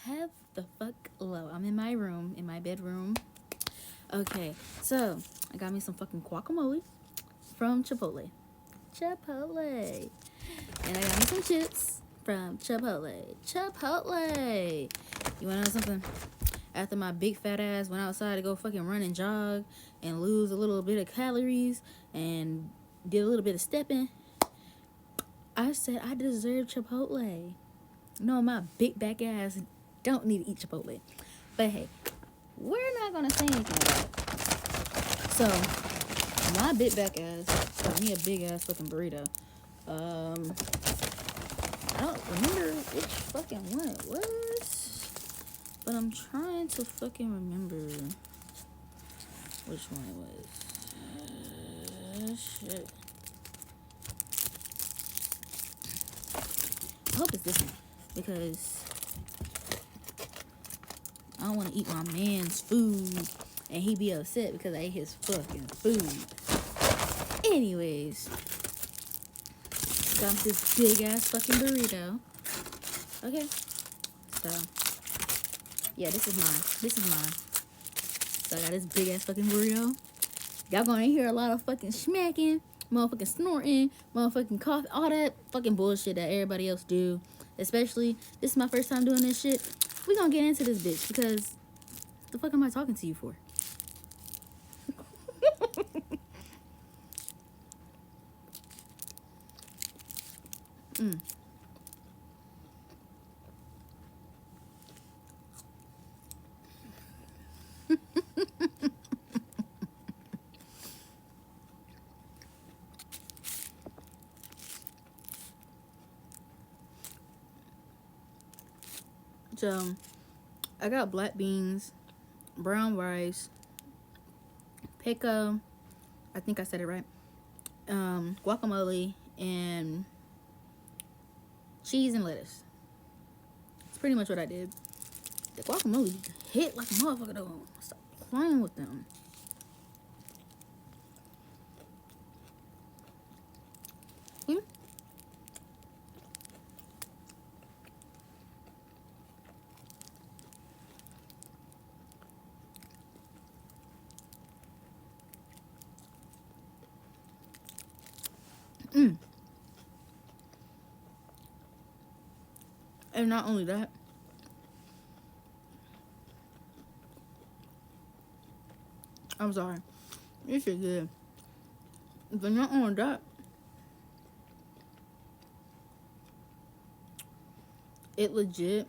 have the fuck low. I'm in my room, in my bedroom. Okay, so I got me some fucking guacamole from Chipotle. Chipotle. And I got me some chips from Chipotle. Chipotle. You wanna know something? After my big fat ass went outside to go fucking run and jog and lose a little bit of calories and did a little bit of stepping, I said I deserve Chipotle. No, my big back ass don't need to eat Chipotle. But hey, we're not gonna say anything about it. So, my big back ass got me a big ass fucking burrito. I don't remember which fucking one it was, but I'm trying to fucking remember which one it was. Shit. I hope it's this one, because I don't want to eat my man's food and he be upset because I ate his fucking food. Anyways, got this big ass fucking burrito. Okay, so yeah, this is mine. This is mine. So I got this big ass fucking burrito. Y'all gonna hear a lot of fucking smacking, motherfucking snorting, motherfucking cough, all that fucking bullshit that everybody else do. Especially, this is my first time doing this shit. We gonna get into this bitch, because the fuck am I talking to you for? So, I got black beans, brown rice, pico, I think I said it right, guacamole, and cheese and lettuce. That's pretty much what I did. The guacamole hit like a motherfucker though. Stop playing with them. And not only that, I'm sorry, this is good. But not only that, it legit